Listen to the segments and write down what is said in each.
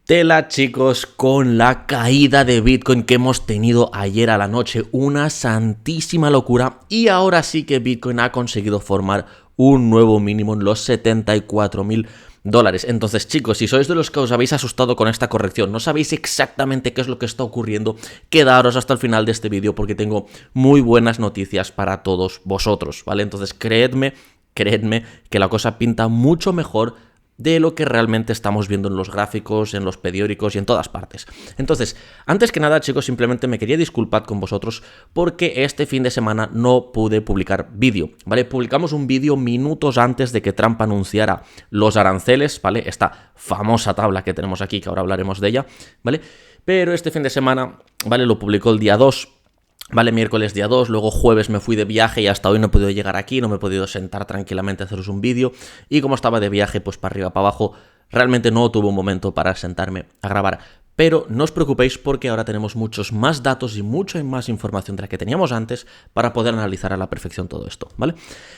Tela, chicos, con la caída de Bitcoin que hemos tenido ayer a la noche, una santísima locura, y ahora sí que Bitcoin ha conseguido formar un nuevo mínimo en los $74.000. Entonces, chicos, si sois de los que os habéis asustado con esta corrección, no sabéis exactamente qué es lo que está ocurriendo, quedaros hasta el final de este vídeo porque tengo muy buenas noticias para todos vosotros, ¿vale? Entonces, creedme que la cosa pinta mucho mejor de lo que realmente estamos viendo en los gráficos, en los periódicos y en todas partes. Entonces, antes que nada, chicos, simplemente me quería disculpar con vosotros porque este fin de semana no pude publicar vídeo, ¿vale? Publicamos un vídeo minutos antes de que Trump anunciara los aranceles, ¿vale? Esta famosa tabla que tenemos aquí, que ahora hablaremos de ella, ¿vale? Pero este fin de semana, ¿vale? Lo publicó el día 2. Vale, miércoles día 2, luego jueves me fui de viaje y hasta hoy no he podido llegar aquí, no me he podido sentar tranquilamente a haceros un vídeo, y como estaba de viaje pues para arriba, para abajo, realmente no tuve un momento para sentarme a grabar. Pero no os preocupéis porque ahora tenemos muchos más datos y mucha más información de la que teníamos antes para poder analizar a la perfección todo esto, ¿vale?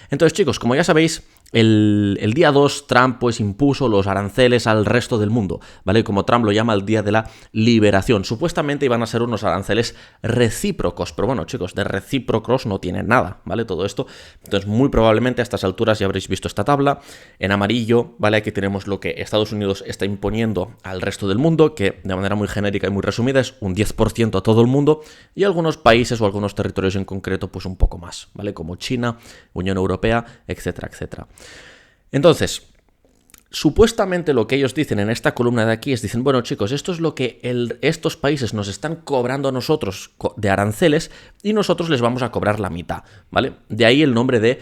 Entonces, chicos, como ya sabéis, el día 2 Trump pues impuso los aranceles al resto del mundo, ¿vale? Como Trump lo llama, el día de la liberación. Supuestamente iban a ser unos aranceles recíprocos, pero bueno, chicos, de recíprocos no tienen nada, ¿vale? Todo esto. Entonces, muy probablemente a estas alturas ya habréis visto esta tabla. En amarillo, ¿vale? Aquí tenemos lo que Estados Unidos está imponiendo al resto del mundo, que de manera muy genérica y muy resumida es un 10% a todo el mundo, y algunos países o algunos territorios en concreto pues un poco más, ¿vale? Como China, Unión Europea, etcétera, etcétera. Entonces, supuestamente lo que ellos dicen en esta columna de aquí es, dicen, bueno, chicos, esto es lo que estos países nos están cobrando a nosotros de aranceles y nosotros les vamos a cobrar la mitad, ¿vale? De ahí el nombre de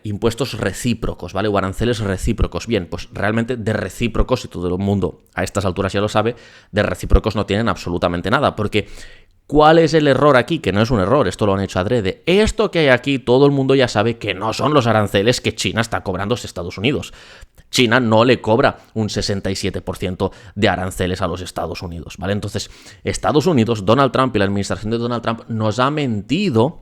impuestos recíprocos, ¿vale? O aranceles recíprocos. Bien, pues realmente de recíprocos, y todo el mundo a estas alturas ya lo sabe, de recíprocos no tienen absolutamente nada, porque ¿cuál es el error aquí? Que no es un error, esto lo han hecho adrede. Esto que hay aquí, todo el mundo ya sabe que no son los aranceles que China está cobrando a Estados Unidos. China no le cobra un 67% de aranceles a los Estados Unidos, ¿vale? Entonces, Estados Unidos, Donald Trump y la administración de Donald Trump nos ha mentido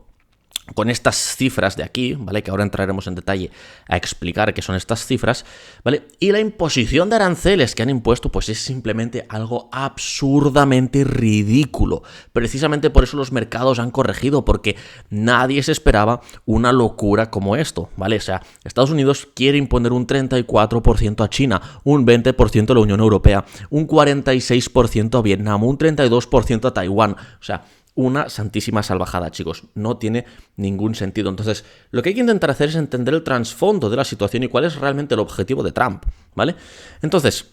con estas cifras de aquí, ¿vale? Que ahora entraremos en detalle a explicar qué son estas cifras, ¿vale? Y la imposición de aranceles que han impuesto, pues es simplemente algo absurdamente ridículo. Precisamente por eso los mercados han corregido, porque nadie se esperaba una locura como esto, ¿vale? O sea, Estados Unidos quiere imponer un 34% a China, un 20% a la Unión Europea, un 46% a Vietnam, un 32% a Taiwán, o sea, una santísima salvajada, chicos. No tiene ningún sentido. Entonces, lo que hay que intentar hacer es entender el trasfondo de la situación y cuál es realmente el objetivo de Trump, ¿vale? Entonces,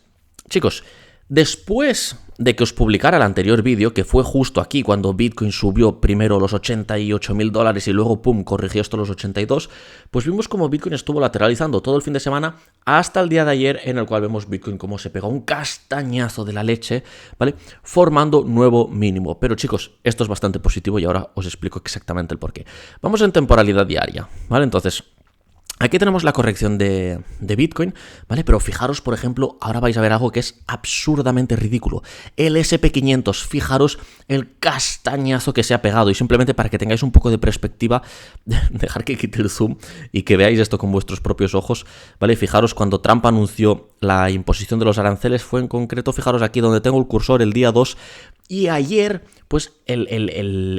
chicos, después de que os publicara el anterior vídeo, que fue justo aquí cuando Bitcoin subió primero los $88.000 y luego, pum, corrigió esto los 82, pues vimos como Bitcoin estuvo lateralizando todo el fin de semana hasta el día de ayer, en el cual vemos Bitcoin como se pegó un castañazo de la leche, ¿vale? Formando nuevo mínimo. Pero, chicos, esto es bastante positivo y ahora os explico exactamente el porqué. Vamos en temporalidad diaria, ¿vale? Entonces, aquí tenemos la corrección de Bitcoin, ¿vale? Pero fijaros, por ejemplo, ahora vais a ver algo que es absurdamente ridículo. El SP500, fijaros el castañazo que se ha pegado. Y simplemente para que tengáis un poco de perspectiva, dejar que quite el zoom y que veáis esto con vuestros propios ojos, ¿vale? Fijaros, cuando Trump anunció la imposición de los aranceles, fue en concreto, fijaros aquí donde tengo el cursor, el día 2, y ayer, pues, el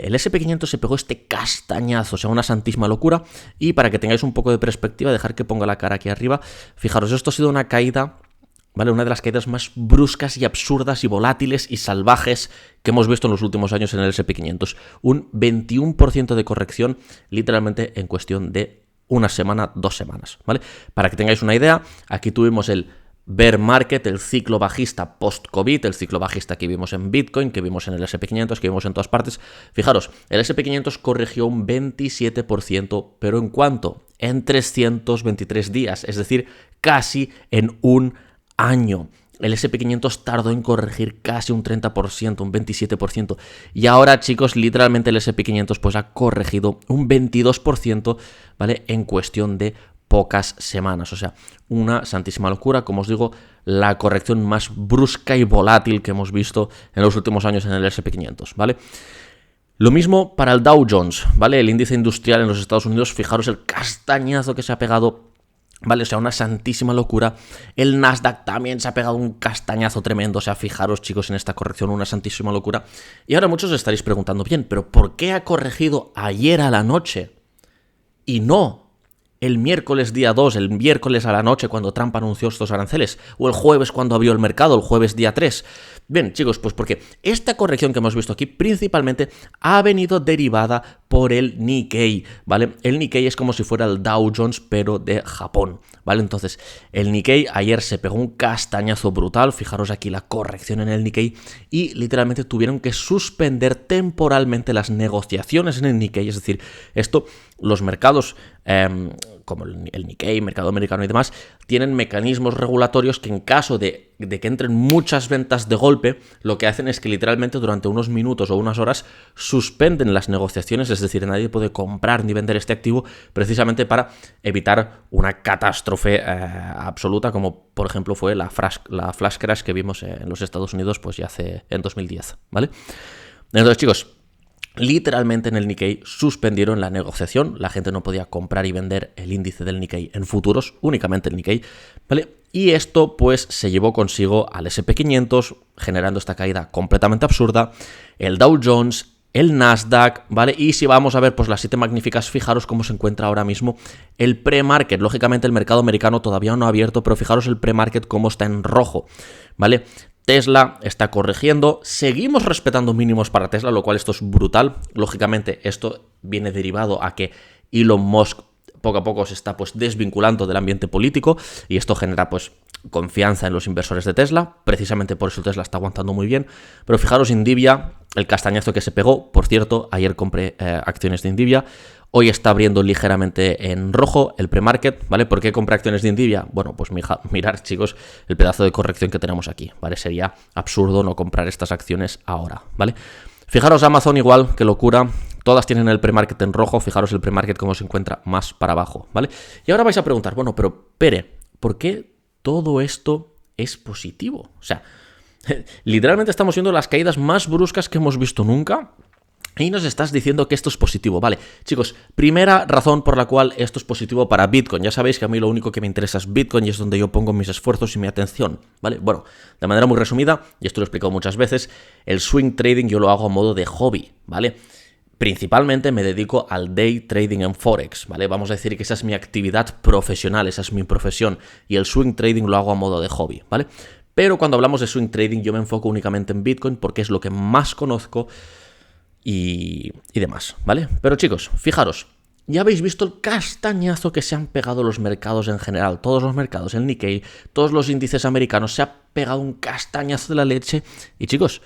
SP500 se pegó este castañazo, o sea, una santísima locura. Y para que tengáis un poco de perspectiva, dejar que ponga la cara aquí arriba, fijaros, esto ha sido una caída, ¿vale? Una de las caídas más bruscas y absurdas y volátiles y salvajes que hemos visto en los últimos años en el SP500. Un 21% de corrección, literalmente en cuestión de una semana, 2 semanas, ¿vale? Para que tengáis una idea, aquí tuvimos el bear market, el ciclo bajista post-COVID, el ciclo bajista que vimos en Bitcoin, que vimos en el SP500, que vimos en todas partes. Fijaros, el SP500 corrigió un 27%, pero ¿en cuánto? En 323 días, es decir, casi en un año. El SP500 tardó en corregir casi un 30%, un 27%. Y ahora, chicos, literalmente el SP500 pues ha corregido un 22%, ¿vale? En cuestión de pocas semanas, o sea, una santísima locura. Como os digo, la corrección más brusca y volátil que hemos visto en los últimos años en el SP500, ¿vale? Lo mismo para el Dow Jones, ¿vale? El índice industrial en los Estados Unidos, fijaros el castañazo que se ha pegado Vale, o sea, una santísima locura. El Nasdaq también se ha pegado un castañazo tremendo. O sea, fijaros, chicos, en esta corrección, una santísima locura. Y ahora muchos os estaréis preguntando, bien, pero ¿por qué ha corregido ayer a la noche y no el miércoles día 2, el miércoles a la noche cuando Trump anunció estos aranceles, o el jueves cuando abrió el mercado, el jueves día 3? Bien, chicos, pues porque esta corrección que hemos visto aquí principalmente ha venido derivada por el Nikkei, ¿vale? El Nikkei es como si fuera el Dow Jones, pero de Japón, ¿vale? Entonces, el Nikkei ayer se pegó un castañazo brutal, fijaros aquí la corrección en el Nikkei, y literalmente tuvieron que suspender temporalmente las negociaciones en el Nikkei, es decir, esto, los mercados como el Nikkei, mercado americano y demás, tienen mecanismos regulatorios que en caso de que entren muchas ventas de golpe, lo que hacen es que literalmente durante unos minutos o unas horas suspenden las negociaciones, es decir, nadie puede comprar ni vender este activo precisamente para evitar una catástrofe absoluta, como por ejemplo fue la flash crash que vimos en los Estados Unidos pues ya en 2010, ¿vale? Entonces, chicos, literalmente en el Nikkei suspendieron la negociación, la gente no podía comprar y vender el índice del Nikkei en futuros, únicamente el Nikkei, ¿vale? Y esto pues se llevó consigo al S&P 500, generando esta caída completamente absurda, el Dow Jones, el Nasdaq, ¿vale? Y si vamos a ver pues las 7 magníficas, fijaros cómo se encuentra ahora mismo el pre-market. Lógicamente el mercado americano todavía no ha abierto, pero fijaros el pre-market cómo está en rojo, ¿vale? Tesla está corrigiendo, seguimos respetando mínimos para Tesla, lo cual esto es brutal. Lógicamente esto viene derivado a que Elon Musk poco a poco se está pues desvinculando del ambiente político y esto genera pues confianza en los inversores de Tesla, precisamente por eso Tesla está aguantando muy bien. Pero fijaros Nvidia, el castañazo que se pegó, por cierto, ayer compré acciones de Nvidia. Hoy está abriendo ligeramente en rojo el pre-market, ¿vale? ¿Por qué compré acciones de Nvidia? Bueno, pues mirar, chicos, el pedazo de corrección que tenemos aquí, ¿vale? Sería absurdo no comprar estas acciones ahora, ¿vale? Fijaros Amazon igual, qué locura. Todas tienen el pre-market en rojo, fijaros el pre-market cómo se encuentra más para abajo, ¿vale? Y ahora vais a preguntar, bueno, pero Pere, ¿por qué todo esto es positivo? O sea, literalmente estamos viendo las caídas más bruscas que hemos visto nunca. Y nos estás diciendo que esto es positivo. Vale, chicos, primera razón por la cual esto es positivo para Bitcoin. Ya sabéis que a mí lo único que me interesa es Bitcoin y es donde yo pongo mis esfuerzos y mi atención, ¿vale? Bueno, de manera muy resumida, y esto lo he explicado muchas veces, el swing trading yo lo hago a modo de hobby, ¿vale? Principalmente me dedico al day trading en Forex, ¿vale? Vamos a decir que esa es mi actividad profesional, esa es mi profesión, y el swing trading lo hago a modo de hobby, ¿vale? Pero cuando hablamos de swing trading yo me enfoco únicamente en Bitcoin porque es lo que más conozco y demás, ¿vale? Pero chicos, fijaros, ya habéis visto el castañazo que se han pegado los mercados en general, todos los mercados, el Nikkei, todos los índices americanos, se ha pegado un castañazo de la leche. Y chicos,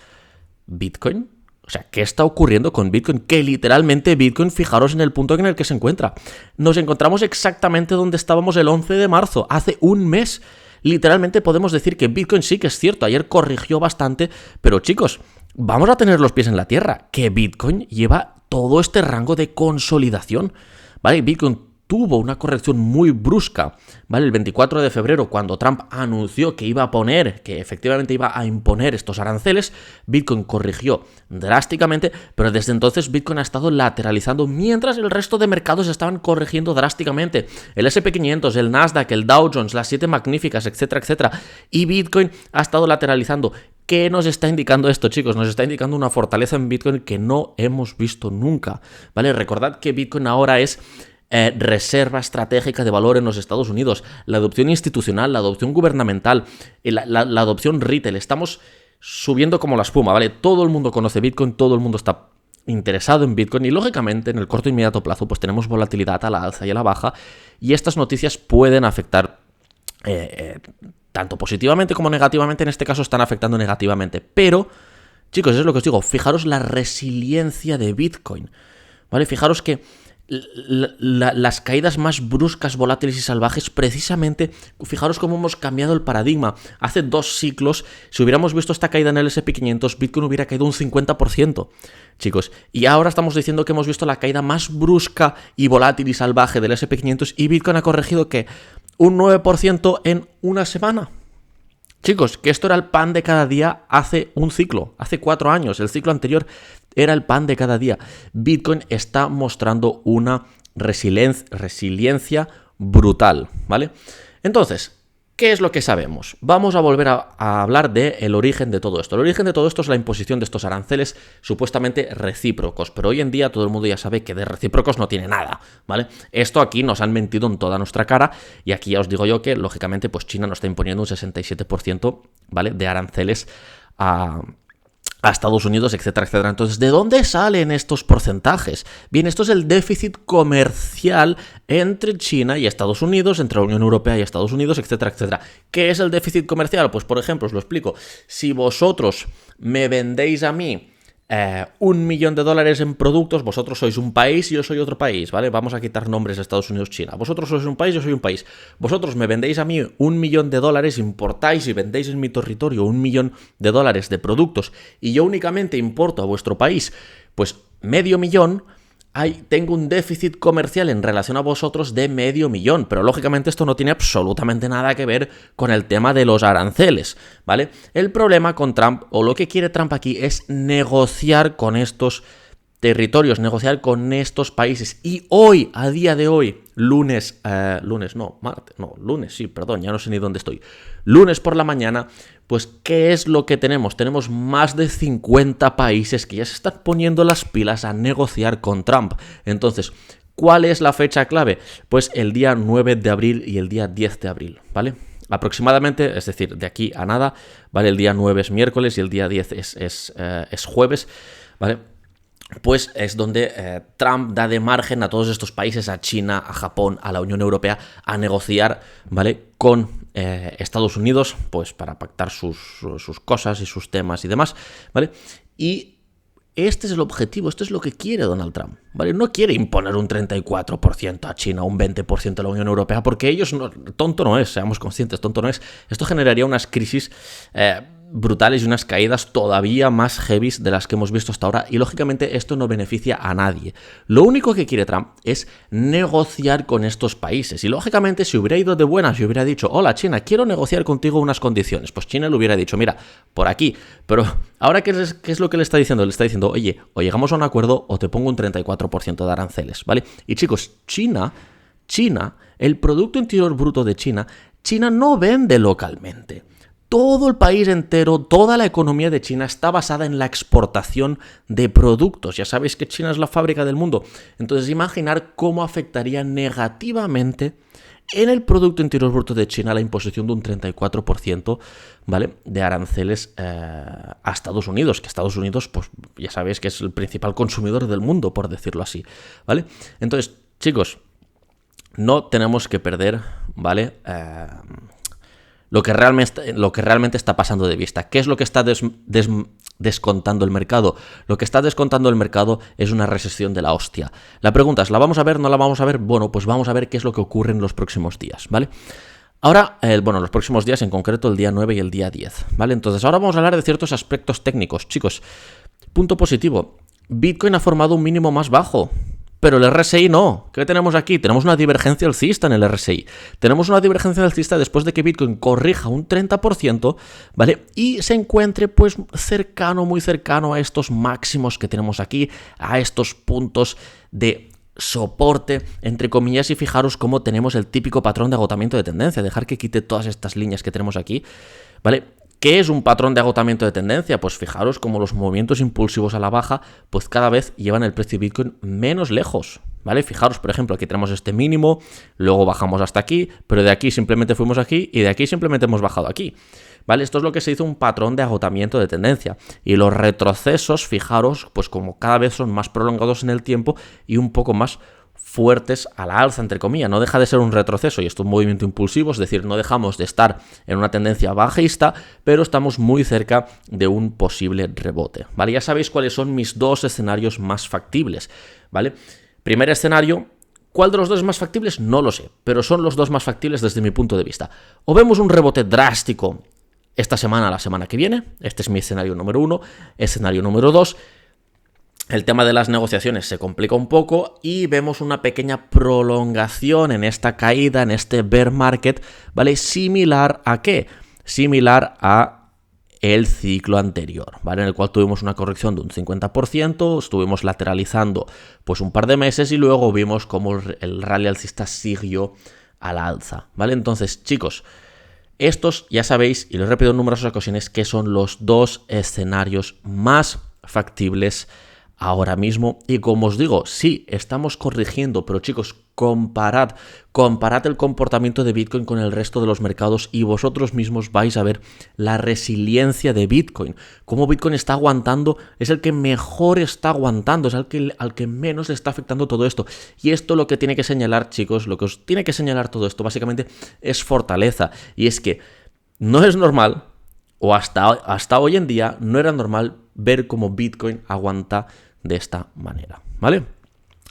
Bitcoin, o sea, ¿qué está ocurriendo con Bitcoin? Que literalmente Bitcoin, fijaros en el punto en el que se encuentra. Nos encontramos exactamente donde estábamos el 11 de marzo, hace un mes. Literalmente podemos decir que Bitcoin sí que es cierto, ayer corrigió bastante, pero chicos, vamos a tener los pies en la tierra, que Bitcoin lleva todo este rango de consolidación, ¿vale? Bitcoin tuvo una corrección muy brusca, ¿vale? El 24 de febrero, cuando Trump anunció que que efectivamente iba a imponer estos aranceles, Bitcoin corrigió drásticamente, pero desde entonces Bitcoin ha estado lateralizando mientras el resto de mercados estaban corrigiendo drásticamente. El S&P 500, el Nasdaq, el Dow Jones, las 7 magníficas, etcétera, etcétera. Y Bitcoin ha estado lateralizando. ¿Qué nos está indicando esto, chicos? Nos está indicando una fortaleza en Bitcoin que no hemos visto nunca, ¿vale? Recordad que Bitcoin ahora es reserva estratégica de valor en los Estados Unidos, la adopción institucional, la adopción gubernamental, la adopción retail, estamos subiendo como la espuma, ¿vale? Todo el mundo conoce Bitcoin, todo el mundo está interesado en Bitcoin y lógicamente en el corto e inmediato plazo pues tenemos volatilidad a la alza y a la baja y estas noticias pueden afectar tanto positivamente como negativamente, en este caso están afectando negativamente, pero chicos, es lo que os digo, fijaros la resiliencia de Bitcoin, ¿vale? Fijaros que las caídas más bruscas, volátiles y salvajes, precisamente, fijaros cómo hemos cambiado el paradigma. Hace 2 ciclos, si hubiéramos visto esta caída en el S&P 500, Bitcoin hubiera caído un 50%, chicos. Y ahora estamos diciendo que hemos visto la caída más brusca y volátil y salvaje del S&P 500 y Bitcoin ha corregido, ¿qué? Un 9% en una semana. Chicos, que esto era el pan de cada día hace un ciclo, hace 4 años. El ciclo anterior era el pan de cada día. Bitcoin está mostrando una resiliencia brutal, ¿vale? Entonces, ¿qué es lo que sabemos? Vamos a volver a hablar del origen de todo esto. El origen de todo esto es la imposición de estos aranceles supuestamente recíprocos, pero hoy en día todo el mundo ya sabe que de recíprocos no tiene nada, ¿vale? Esto aquí nos han mentido en toda nuestra cara y aquí ya os digo yo que, lógicamente, pues China nos está imponiendo un 67%, ¿vale?, de aranceles a Estados Unidos, etcétera, etcétera. Entonces, ¿de dónde salen estos porcentajes? Bien, esto es el déficit comercial entre China y Estados Unidos, entre la Unión Europea y Estados Unidos, etcétera, etcétera. ¿Qué es el déficit comercial? Pues, por ejemplo, os lo explico. Si vosotros me vendéis a mí $1.000.000 en productos, vosotros sois un país y yo soy otro país, ¿vale? Vamos a quitar nombres de Estados Unidos, China. Vosotros sois un país, yo soy un país. Vosotros me vendéis a mí $1.000.000, importáis y vendéis en mi territorio $1.000.000 de productos y yo únicamente importo a vuestro país, pues $500.000. Tengo un déficit comercial en relación a vosotros de $500.000, pero lógicamente esto no tiene absolutamente nada que ver con el tema de los aranceles, ¿vale? El problema con Trump, o lo que quiere Trump aquí, es negociar con estos territorios, negociar con estos países. Y hoy, a día de hoy, lunes, ya no sé ni dónde estoy. Lunes por la mañana, pues ¿qué es lo que tenemos? Tenemos más de 50 países que ya se están poniendo las pilas a negociar con Trump. Entonces, ¿cuál es la fecha clave? Pues el día 9 de abril y el día 10 de abril, ¿vale? Aproximadamente, es decir, de aquí a nada, ¿vale? El día 9 es miércoles y el día 10 es jueves, ¿vale? Pues es donde Trump da de margen a todos estos países, a China, a Japón, a la Unión Europea, a negociar, ¿vale?, con Estados Unidos, pues para pactar sus cosas y sus temas y demás, ¿vale? Y este es el objetivo, esto es lo que quiere Donald Trump, ¿vale? No quiere imponer un 34% a China, un 20% a la Unión Europea, porque ellos, tonto no es, seamos conscientes, tonto no es. Esto generaría unas crisis brutales y unas caídas todavía más heavies de las que hemos visto hasta ahora, y lógicamente esto no beneficia a nadie. Lo único que quiere Trump es negociar con estos países, y lógicamente si hubiera ido de buenas y hubiera dicho, hola China, quiero negociar contigo unas condiciones, pues China le hubiera dicho, mira, por aquí, pero ahora ¿qué es lo que le está diciendo? Le está diciendo, oye, o llegamos a un acuerdo o te pongo un 34% de aranceles, ¿vale? Y chicos, China, el Producto Interior Bruto de China no vende localmente. Todo el país entero, toda la economía de China está basada en la exportación de productos. Ya sabéis que China es la fábrica del mundo. Entonces, imaginar cómo afectaría negativamente en el Producto Interior Bruto de China la imposición de un 34%, ¿vale?, de aranceles a Estados Unidos, que Estados Unidos, pues ya sabéis que es el principal consumidor del mundo, por decirlo así, ¿vale? Entonces, chicos, no tenemos que perder, ¿vale?, lo que realmente está pasando de vista. ¿Qué es lo que está descontando el mercado? Lo que está descontando el mercado es una recesión de la hostia. La pregunta es, ¿la vamos a ver? ¿No la vamos a ver? Bueno, pues vamos a ver qué es lo que ocurre en los próximos días, ¿vale? Ahora, los próximos días, en concreto el día 9 y el día 10, ¿vale? Entonces, ahora vamos a hablar de ciertos aspectos técnicos. Chicos, punto positivo. Bitcoin ha formado un mínimo más bajo. Pero el RSI no. ¿Qué tenemos aquí? Tenemos una divergencia alcista en el RSI. Tenemos una divergencia alcista después de que Bitcoin corrija un 30%, ¿vale? Y se encuentre, pues, muy cercano a estos máximos que tenemos aquí, a estos puntos de soporte, entre comillas, y fijaros cómo tenemos el típico patrón de agotamiento de tendencia. Dejar que quite todas estas líneas que tenemos aquí, ¿vale? ¿Qué es un patrón de agotamiento de tendencia? Pues fijaros cómo los movimientos impulsivos a la baja pues cada vez llevan el precio de Bitcoin menos lejos, ¿vale? Fijaros, por ejemplo, aquí tenemos este mínimo, luego bajamos hasta aquí, pero de aquí simplemente fuimos aquí y de aquí simplemente hemos bajado aquí, ¿vale? Esto es lo que se dice un patrón de agotamiento de tendencia. Y los retrocesos, fijaros, pues como cada vez son más prolongados en el tiempo y un poco más fuertes a la alza, entre comillas. No deja de ser un retroceso y esto es un movimiento impulsivo, es decir, no dejamos de estar en una tendencia bajista, pero estamos muy cerca de un posible rebote, ¿vale? Ya sabéis cuáles son mis dos escenarios más factibles, ¿vale? Primer escenario, ¿cuál de los dos es más factibles? No lo sé, pero son los dos más factibles desde mi punto de vista. O vemos un rebote drástico esta semana, la semana que viene, este es mi escenario número 1, escenario número 2, el tema de las negociaciones se complica un poco y vemos una pequeña prolongación en esta caída, en este bear market, ¿vale? ¿Similar a qué? Similar a el ciclo anterior, ¿vale? En el cual tuvimos una corrección de un 50%, estuvimos lateralizando pues un par de meses y luego vimos cómo el rally alcista siguió a la alza, ¿vale? Entonces, chicos, estos ya sabéis, y lo he repetido en numerosas ocasiones, que son los dos escenarios más factibles ahora mismo. Y como os digo, sí, estamos corrigiendo, pero chicos, comparad el comportamiento de Bitcoin con el resto de los mercados y vosotros mismos vais a ver la resiliencia de Bitcoin. Cómo Bitcoin está aguantando, es el que mejor está aguantando, es al que menos le está afectando todo esto. Y esto lo que tiene que señalar, chicos, lo que os tiene que señalar todo esto básicamente es fortaleza. Y es que no es normal, o hasta hoy en día, no era normal ver cómo Bitcoin aguanta de esta manera, ¿vale?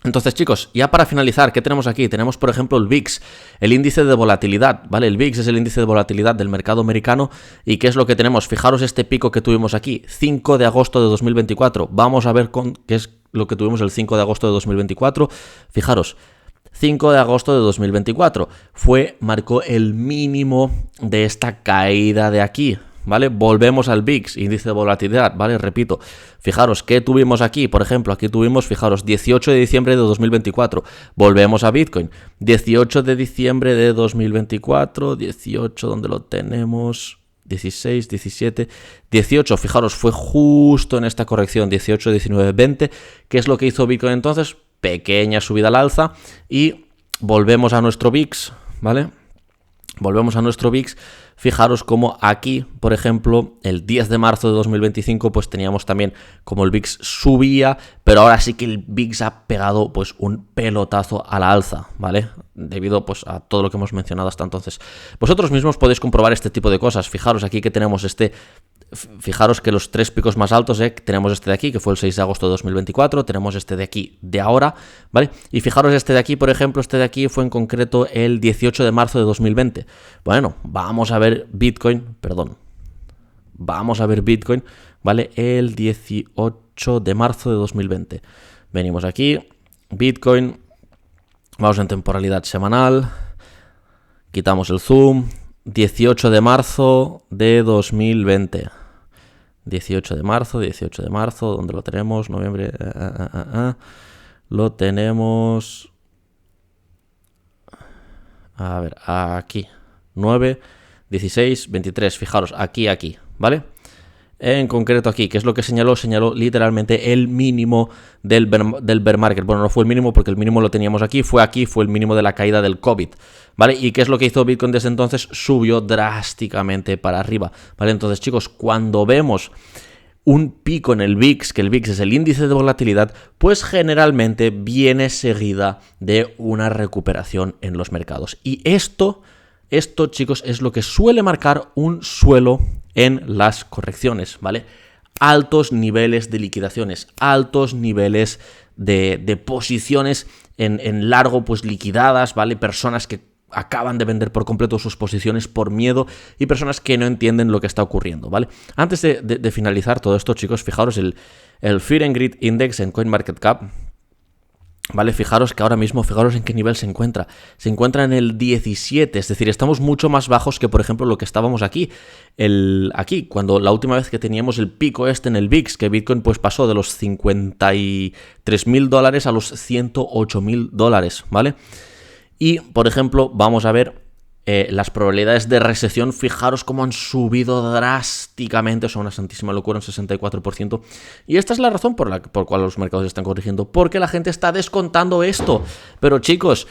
Entonces, chicos, ya para finalizar, ¿qué tenemos aquí? Tenemos, por ejemplo, el VIX, el índice de volatilidad, ¿vale? El VIX es el índice de volatilidad del mercado americano. ¿Y qué es lo que tenemos? Fijaros este pico que tuvimos aquí, 5 de agosto de 2024. Vamos a ver qué es lo que tuvimos el 5 de agosto de 2024. Fijaros, 5 de agosto de 2024 marcó el mínimo de esta caída de aquí, ¿vale? Volvemos al VIX, índice de volatilidad, ¿vale? Repito, fijaros, ¿qué tuvimos aquí? Por ejemplo, aquí tuvimos, fijaros, 18 de diciembre de 2024, volvemos a Bitcoin, 18 de diciembre de 2024, 18, ¿dónde lo tenemos? 16, 17, 18, fijaros, fue justo en esta corrección, 18, 19, 20, ¿qué es lo que hizo Bitcoin entonces? Pequeña subida al alza y volvemos a nuestro VIX, ¿vale? Volvemos a nuestro VIX, fijaros como aquí, por ejemplo, el 10 de marzo de 2025, pues teníamos también como el VIX subía, pero ahora sí que el VIX ha pegado pues un pelotazo a la alza, ¿vale? Debido pues a todo lo que hemos mencionado hasta entonces. Vosotros mismos podéis comprobar este tipo de cosas. Fijaros aquí que tenemos fijaros que los tres picos más altos, tenemos este de aquí, que fue el 6 de agosto de 2024, tenemos este de aquí de ahora, ¿vale? Y fijaros este de aquí, por ejemplo, este de aquí fue en concreto el 18 de marzo de 2020. Bueno, vamos a ver Bitcoin, ¿vale? El 18 de marzo de 2020. Venimos aquí, Bitcoin, vamos en temporalidad semanal, quitamos el zoom, 18 de marzo de 2020. 18 de marzo, ¿dónde lo tenemos? Noviembre, lo tenemos, a ver, aquí, 9, 16, 23, fijaros, aquí, ¿vale? En concreto aquí, ¿qué es lo que señaló? Señaló literalmente el mínimo del bear market. Bueno, no fue el mínimo porque el mínimo lo teníamos aquí, fue el mínimo de la caída del COVID, ¿vale? ¿Y qué es lo que hizo Bitcoin desde entonces? Subió drásticamente para arriba, ¿vale? Entonces, chicos, cuando vemos un pico en el VIX, que el VIX es el índice de volatilidad, pues generalmente viene seguida de una recuperación en los mercados. Y esto, chicos, es lo que suele marcar un suelo en las correcciones, ¿vale? Altos niveles de liquidaciones, altos niveles de posiciones en largo, pues liquidadas, ¿vale? Personas que acaban de vender por completo sus posiciones por miedo y personas que no entienden lo que está ocurriendo, ¿vale? Antes de finalizar todo esto, chicos, fijaros el Fear and Greed Index en CoinMarketCap, ¿vale? Fijaros que ahora mismo, fijaros en qué nivel se encuentra. Se encuentra en el 17, es decir, estamos mucho más bajos que, por ejemplo, lo que estábamos aquí. Aquí, cuando la última vez que teníamos el pico en el VIX, que Bitcoin pues pasó de los $53.000 a los $108.000, ¿vale? Y, por ejemplo, vamos a ver las probabilidades de recesión, fijaros cómo han subido drásticamente, o sea, una santísima locura, un 64%. Y esta es la razón por cual los mercados están corrigiendo, porque la gente está descontando esto. Pero chicos,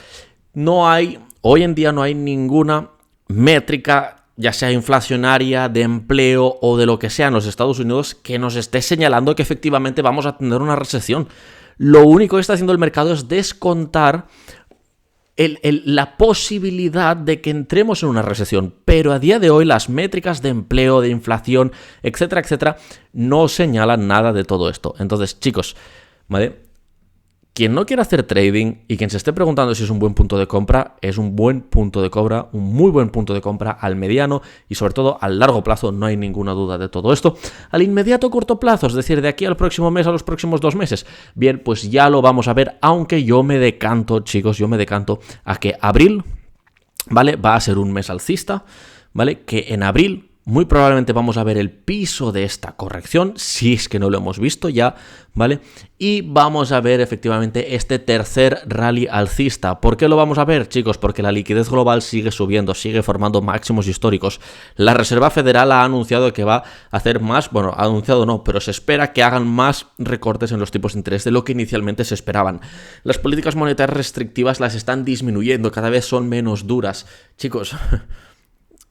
hoy en día no hay ninguna métrica, ya sea inflacionaria, de empleo o de lo que sea en los Estados Unidos, que nos esté señalando que efectivamente vamos a tener una recesión. Lo único que está haciendo el mercado es descontar la posibilidad de que entremos en una recesión, pero a día de hoy las métricas de empleo, de inflación, etcétera, etcétera, no señalan nada de todo esto. Entonces, chicos, ¿vale? Quien no quiera hacer trading y quien se esté preguntando si es un buen punto de compra, es un buen punto de compra, un muy buen punto de compra al mediano y sobre todo al largo plazo, no hay ninguna duda de todo esto. Al inmediato corto plazo, es decir, de aquí al próximo mes a los próximos 2 meses, bien, pues ya lo vamos a ver, aunque yo me decanto, chicos, a que abril, ¿vale? Va a ser un mes alcista, ¿vale? Que en abril muy probablemente vamos a ver el piso de esta corrección, si es que no lo hemos visto ya, ¿vale? Y vamos a ver efectivamente este tercer rally alcista. ¿Por qué lo vamos a ver, chicos? Porque la liquidez global sigue subiendo, sigue formando máximos históricos. La Reserva Federal ha anunciado que va a hacer más, bueno, ha anunciado no, pero se espera que hagan más recortes en los tipos de interés de lo que inicialmente se esperaban. Las políticas monetarias restrictivas las están disminuyendo, cada vez son menos duras. Chicos,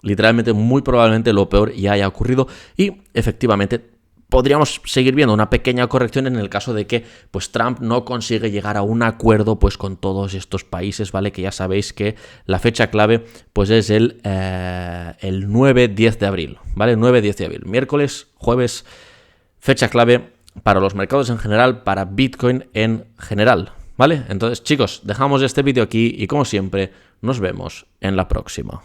literalmente muy probablemente lo peor ya haya ocurrido y efectivamente podríamos seguir viendo una pequeña corrección en el caso de que pues Trump no consigue llegar a un acuerdo pues con todos estos países, ¿vale? Que ya sabéis que la fecha clave pues es el 9-10 de abril, ¿vale? 9-10 de abril, miércoles, jueves, fecha clave para los mercados en general, para Bitcoin en general, ¿vale? Entonces, chicos, dejamos este vídeo aquí y como siempre, nos vemos en la próxima.